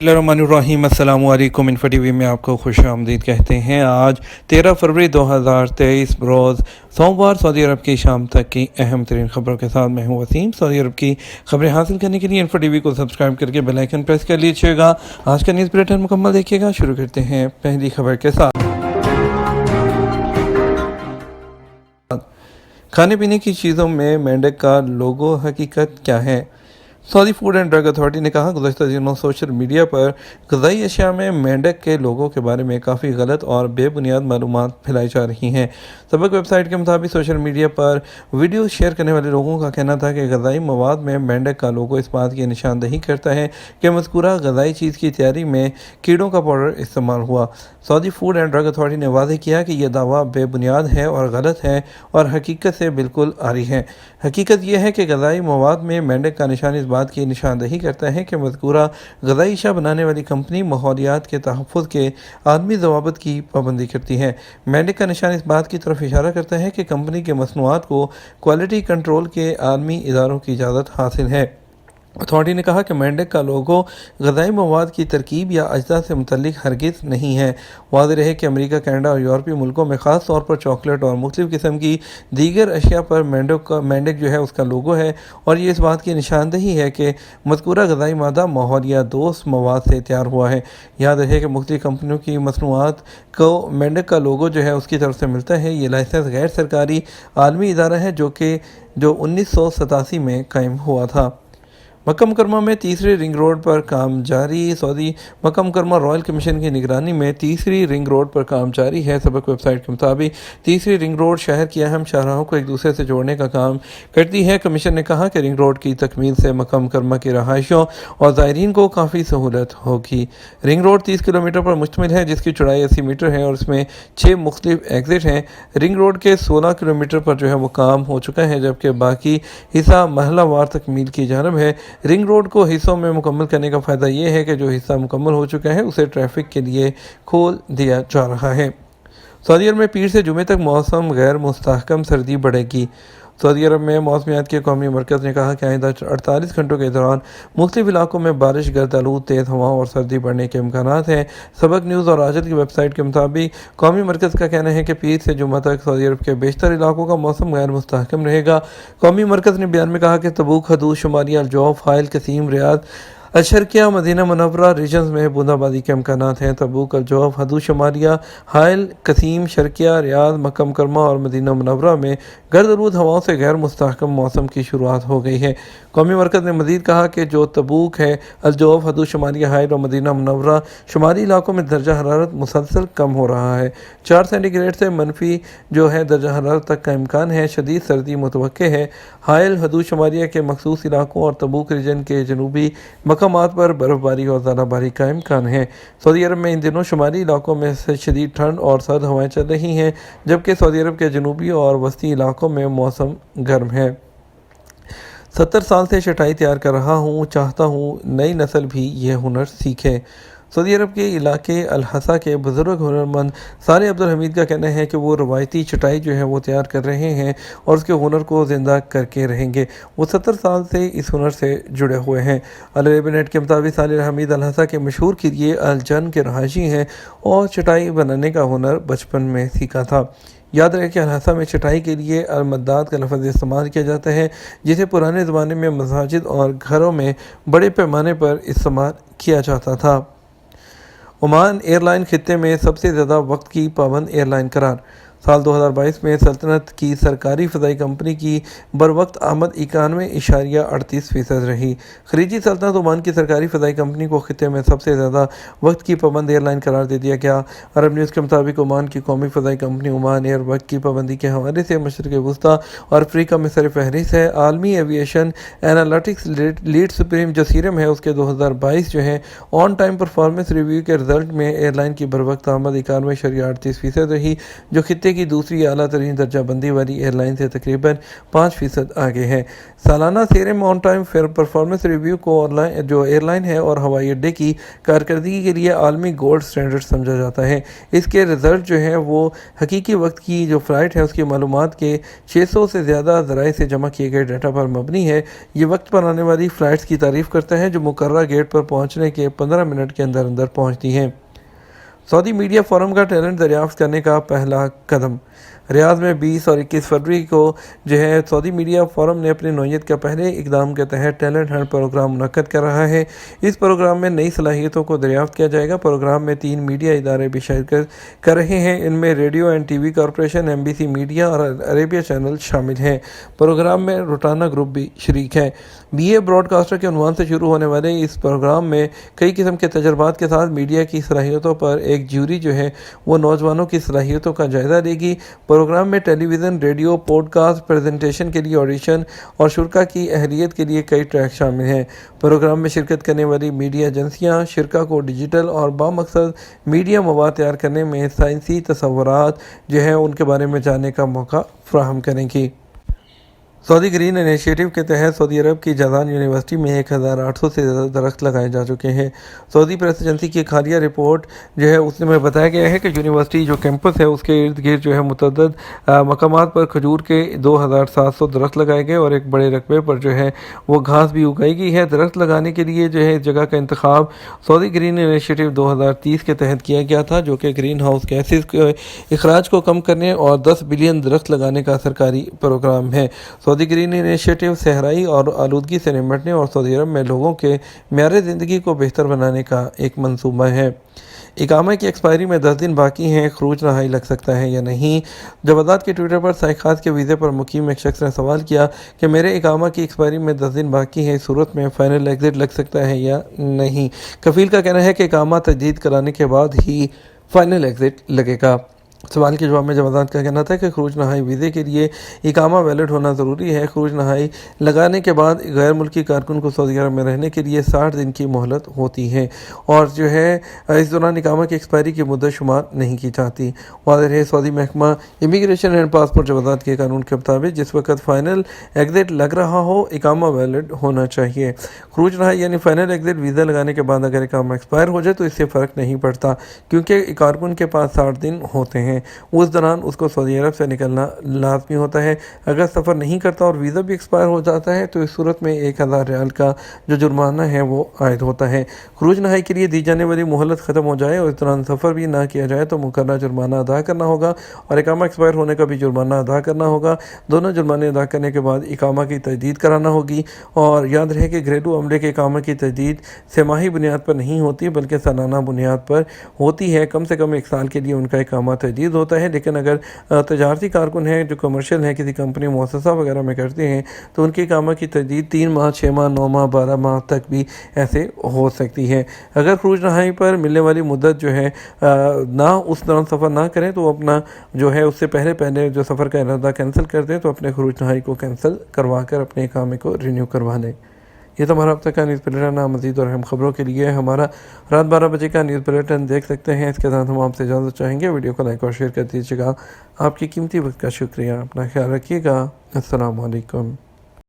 बिस्मिल्लाहिर्रहमानिर्रहीम। अस्सलामु अलैकुम। इन्फो टीवी में आपको खुश आमदीद कहते हैं। आज 13 फरवरी 2023 रोज़ सोमवार सऊदी अरब की शाम तक की अहम तरीन खबरों के साथ मैं हूँ वसीम। सऊदी अरब की खबरें हासिल करने के लिए इन्फो टीवी को सब्सक्राइब करके बेल आइकन प्रेस कर लीजिएगा। आज का न्यूज़ बुलेटिन मुकम्मल देखिएगा। शुरू करते हैं पहली खबर के साथ। खाने पीने की चीज़ों में मेंढक का लोगो हकीकत क्या है? Saudi food and drug authority ने कहा, गुज़श्ता दिनों सोशल मीडिया पर ग़िज़ाई अशिया में मेंढक के लोगों के बारे में काफ़ी गलत और बेबुनियाद मालूमात फैलाई जा रही हैं। सबक वेबसाइट के मुताबिक सोशल मीडिया पर वीडियो शेयर करने वाले लोगों का कहना था कि ग़िज़ाई मवाद में मेंढक का लोगो इस बात की निशानदही करता है कि मज़कूरा ग़िज़ाई चीज़ की तैयारी में कीड़ों का पाउडर इस्तेमाल हुआ। Saudi food and drug authority ने वाज़ेह किया कि यह दावा बेबुनियाद है और गलत है और हकीकत से बिल्कुल आरी है। हकीकत यह है कि ग़िज़ाई मवाद में मेंढक का निशान इस बात की निशानदही करता है कि मज़कूरा ग़िज़ाई अशिया बनाने वाली कंपनी माहौलियात के तहफ़्फ़ुज़ के आलमी ज़वाबित की पाबंदी करती है। मेंढक का निशान इस बात की तरफ इशारा करता है कि कंपनी के मसनूआत को क्वालिटी कंट्रोल के आलमी इदारों की इजाज़त हासिल है। अथॉरिटी ने कहा कि मेंढक का लोगो ग़िज़ाई मवाद की तरकीब या अज्जा से मुतल्लिक़ हरगिज़ नहीं है। वाज़ेह रहे कि अमेरिका, कनाडा और यूरोपीय मुल्कों में ख़ास तौर पर चॉकलेट और मुख्तलिफ़ किस्म की दीगर अशिया पर मेंढक जो है उसका लोगो है और ये इस बात की निशानदही है कि मज़कूरा ग़िज़ाई मादा माहौलियात दोस्त मवाद से तैयार हुआ है। याद रहे कि मुख्तलिफ़ कंपनियों की मसनूआत को मेंढक का लोगो जो है उसकी तरफ से मिलता है। ये लाइसेंस गैर सरकारी आलमी इदारा है जो 1987 में कायम हुआ था। मक्का मुकरमा में तीसरी रिंग रोड पर काम जारी। सऊदी मक्का मुकरमा रॉयल कमीशन की निगरानी में तीसरी रिंग रोड पर काम जारी है। सबक वेबसाइट के मुताबिक तीसरी रिंग रोड शहर की अहम शाहराहों को एक दूसरे से जोड़ने का काम करती है। कमीशन ने कहा कि रिंग रोड की तकमील से मक्का मुकरमा की रहायशों और ज़ायरीन को काफ़ी सहूलत होगी। रिंग रोड 30 किलोमीटर पर मुश्तमिल है जिसकी चौड़ाई 80 मीटर है और इसमें 6 मुख्तलिफ एग्जिट हैं। रिंग रोड के 16 किलोमीटर पर जो है वो काम हो चुका है जबकि बाकी हिस्सा महला वार तकमील की जानब है। रिंग रोड को हिस्सों में मुकम्मल करने का फ़ायदा ये है कि जो हिस्सा मुकम्मल हो चुका है उसे ट्रैफिक के लिए खोल दिया जा रहा है। सऊदी अरब में पीर से जुमे तक मौसम गैर मुस्तहकम सर्दी बढ़ेगी। सऊदी अरब में मौसमियात के कौमी मरकज़ ने कहा कि आइंदा 48 घंटों के दौरान मुख्तलिफ इलाकों में बारिश, गर्द आलूद, तेज़ हवाओं और सर्दी बढ़ने के इम्कानात हैं। सबक न्यूज़ और आजत की वेबसाइट के मुताबिक कौमी मरकज़ का कहना है कि पीर से जुमा तक सऊदी अरब के बेशतर इलाकों का मौसम गैर मुस्तहकम रहेगा। कौमी मरकज़ ने बयान में कहा कि तबूक, हदूद, शुमाली, अल-जौफ, हाइल, कसीम, रियाद, अशरकिया, मदीना मुनव्वरा रीजन्स में बूंदाबांदी के इम्कानात हैं। तबूक, अल-जौफ, हदूद शुमालिया, हाइल, कसीम, शर्किया, रियाद, मक्का मुकरमा और मदीना मुनव्वरा में गर्द आलूद हवाओं से गैर मुस्तहकम मौसम की शुरुआत हो गई है। कौमी मरकज़ ने मज़ीद कहा कि जो तबूक है, अल-जौफ, हदूद शुमालिया, हाइल और मदीना मुनव्वरा शुमाली इलाकों में दर्जा हरारत मुसलसल कम हो रहा है। 4 सेंटीग्रेड से मनफी जो है दर्जा हरारत तक का इम्कान है। शदीद सर्दी मुतवक्के है। हाइल, हदूद शुमालिया के मखसूस इलाकों और तबूक रीजन के जनूबी मकामात पर बर्फ़बारी और ज़्यादाबारी का इम्कान है। सऊदी अरब में इन दिनों शुमाली इलाकों में शदीद ठंड और सर्द हवाएं चल रही हैं जबकि सऊदी अरब के जनूबी और वस्ती इलाकों में मौसम गर्म है। 70 साल से चटाई तैयार कर रहा हूँ, चाहता हूँ नई नस्ल भी यह हुनर सीखे। सऊदी अरब के इलाके अल-हसा के बुज़ुर्ग हुनरमंद साले अब्दुल हमीद का कहना है कि वो रवायती चटाई जो है वो तैयार कर रहे हैं और उसके हुनर को ज़िंदा करके रहेंगे। वो 70 साल से इस हुनर से जुड़े हुए हैं। अल अरब नेट के मुताबिक साले हमीद अल-हसा के मशहूर किरिए अल-जन के रहायशी हैं और चटाई बनाने का हुनर बचपन में सीखा था। याद रहे कि अल-हसा में चटाई के लिए अल-मद्दाद का लफ्ज़ इस्तेमाल किया जाता है जिसे पुराने ज़माने में मसाजिद और घरों में बड़े पैमाने पर इस्तेमाल किया जाता था। ओमान एयरलाइन खित्ते में सबसे ज़्यादा वक्त की पाबंद एयरलाइन करार। साल 2022 में सल्तनत की सरकारी फ़ज़ाई कंपनी की बरवक्त आमद 91.38% रही। खलीजी सल्तनत ओमान की सरकारी फ़ज़ाई कंपनी को खित्ते में सबसे ज़्यादा वक्त की पाबंद एयरलाइन करार दे दिया गया। अरब न्यूज़ के मुताबिक ओमान की कौमी फ़ज़ाई कंपनी ओमान एयर वक्त की पाबंदी के हवाले से मशरिक़ वस्ता और अफ्रीका में सर फहरिस्त है। आलमी एविएशन एनालिटिक्स लीड सुप्रीम जो सीरम है उसके 2022 जो है ऑन टाइम परफॉर्मेंस रिव्यू के रिजल्ट में एयरलाइन की बरवक्त आमद 91.38% रही जो खित्ते کی دوسری اعلیٰ ترین درجہ بندی والی ایئر لائن سے تقریباً 5% آگے ہے۔ سالانہ سیرے آن ٹائم پرفارمنس ریویو کو جو ایئر لائن ہے اور ہوائی اڈے کی کارکردگی کے لیے عالمی گولڈ سٹینڈرڈ سمجھا جاتا ہے۔ اس کے رزلٹ جو ہے وہ حقیقی وقت کی جو فلائٹ ہے اس کی معلومات کے 600 سے زیادہ ذرائع سے جمع کیے گئے ڈیٹا پر مبنی ہے۔ یہ وقت پر آنے والی فلائٹس کی تعریف کرتا ہے جو مقررہ گیٹ پر پہنچنے کے 15 منٹ کے اندر پہنچتی ہیں۔ سعودی میڈیا فورم کا ٹیلنٹ دریافت کرنے کا پہلا قدم۔ ریاض میں 20 اور 21 فروری کو جو ہے سعودی میڈیا فورم نے اپنی نوعیت کا پہلے اقدام کے تحت ٹیلنٹ ہنٹ پروگرام منعقد کر رہا ہے۔ اس پروگرام میں نئی صلاحیتوں کو دریافت کیا جائے گا۔ پروگرام میں 3 میڈیا ادارے بھی شرکت کر رہے ہیں۔ ان میں radio and T V corporation, MBC media اور عربیہ چینل شامل ہیں۔ پروگرام میں روٹانا گروپ بھی شریک ہے۔ BA براڈ کاسٹر کے عنوان سے شروع ہونے والے اس پروگرام میں کئی قسم کے تجربات کے ساتھ میڈیا کی صلاحیتوں پر ایک جیوری جو ہے وہ نوجوانوں کی صلاحیتوں کا جائزہ لے گی۔ پروگرام میں television, radio, podcast, presentation کے لیے آڈیشن اور شرکاء کی اہلیت کے لیے کئی ٹریک شامل ہیں۔ پروگرام میں شرکت کرنے والی میڈیا ایجنسیاں شرکاء کو ڈیجیٹل اور بامقصد میڈیا مواد تیار کرنے میں سائنسی تصورات جو ہیں ان کے بارے میں جاننے کا موقع فراہم کریں گی۔ سعودی گرین انیشیٹو کے تحت سعودی عرب کی جازان یونیورسٹی میں 1800 سے زیادہ درخت لگائے جا چکے ہیں۔ سعودی پریس ایجنسی کی ایک حالیہ رپورٹ جو ہے اس میں بتایا گیا ہے کہ یونیورسٹی جو کیمپس ہے اس کے ارد گرد جو ہے متعدد مقامات پر کھجور کے 2700 درخت لگائے گئے اور ایک بڑے رقبے پر جو ہے وہ گھاس بھی اگائی گئی ہے۔ درخت لگانے کے لیے جو ہے اس جگہ کا انتخاب سعودی گرین انیشیٹو 2030 کے تحت کیا گیا تھا، جو کہ گرین ہاؤس گیسز کے اخراج کو کم کرنے اور 10 بلین درخت لگانے کا سرکاری پروگرام ہے۔ سعودی گرین انیشیٹو صحرائی اور آلودگی سے نمٹنے اور سعودی عرب میں لوگوں کے معیار زندگی کو بہتر بنانے کا ایک منصوبہ ہے۔ اقامہ کی ایکسپائری میں 10 دن باقی ہیں، خروج رہائی لگ سکتا ہے یا نہیں؟ جب آزاد کے ٹویٹر پر سائیقات کے ویزے پر مقیم ایک شخص نے سوال کیا کہ میرے اقامہ کی ایکسپائری میں 10 دن باقی ہے، اس صورت میں فائنل ایگزٹ لگ سکتا ہے یا نہیں؟ کفیل کا کہنا ہے کہ اقامہ تجدید کرانے کے بعد ہی فائنل ایگزٹ لگے گا۔ سوال کے جواب میں جوازات کا کہنا تھا کہ خروج نہائی ویزے کے لیے اقامہ ویلڈ ہونا ضروری ہے۔ خروج نہائی لگانے کے بعد غیر ملکی کارکن کو سعودی عرب میں رہنے کے لیے 60 دن کی مہلت ہوتی ہے اور جو ہے اس دوران اقامہ کی ایکسپائری کی مدت شمار نہیں کی جاتی۔ واضح ہے سعودی محکمہ امیگریشن اینڈ پاسپورٹ جوازات کے قانون کے مطابق جس وقت فائنل ایگزٹ لگ رہا ہو اقامہ ویلڈ ہونا چاہیے۔ خروج نہائی یعنی فائنل ایگزٹ ویزا لگانے کے بعد اگر اقامہ ایکسپائر ہو جائے تو اس سے فرق نہیں پڑتا، کیونکہ کارکن کے پاس 60 دن ہوتے ہیں۔ اس دوران اس کو سعودی عرب سے نکلنا لازمی ہوتا ہے۔ اگر سفر نہیں کرتا اور ویزا بھی ایکسپائر ہو جاتا ہے تو اس صورت میں 1000 ریال کا جو جرمانہ ہے وہ عائد ہوتا ہے۔ خروج نہائی کے لیے دی جانے والی مہلت ختم ہو جائے اور اس دوران سفر بھی نہ کیا جائے تو مقررہ جرمانہ ادا کرنا ہوگا اور اقامہ ایکسپائر ہونے کا بھی جرمانہ ادا کرنا ہوگا۔ دونوں جرمانے ادا کرنے کے بعد اقامہ کی تجدید کرانا ہوگی۔ اور یاد رہے کہ گھریلو عملے کے اقامہ کی تجدید سہ ماہی بنیاد پر نہیں ہوتی بلکہ سالانہ بنیاد پر ہوتی ہے۔ کم سے کم 1 سال کے لیے ان کا اقامہ تجدید ہوتا ہے، لیکن اگر تجارتی کارکن ہیں جو کمرشل ہیں، کسی کمپنی مؤسسہ وغیرہ میں کرتے ہیں تو ان کی اقامہ کی تجدید 3 ماہ، 6 ماہ، 9 ماہ، 12 ماہ تک بھی ایسے ہو سکتی ہے۔ اگر خروج نہائی پر ملنے والی مدت جو ہے نہ اس دوران سفر نہ کریں تو اپنا جو ہے اس سے پہلے جو سفر کا ارادہ کینسل کر دیں تو اپنے خروج نہائی کو کینسل کروا کر اپنے اقامے کو رینیو کروا لیں۔ یہ تو ہمارا اب تک کا نیوز بلیٹن ہے۔ مزید اور اہم خبروں کے لیے ہمارا رات 12 بجے کا نیوز بلیٹن دیکھ سکتے ہیں۔ اس کے ساتھ ہم آپ سے اجازت چاہیں گے، ویڈیو کو لائک اور شیئر کر دیجیے گا۔ آپ کی قیمتی وقت کا شکریہ۔ اپنا خیال رکھیے گا۔ السلام علیکم۔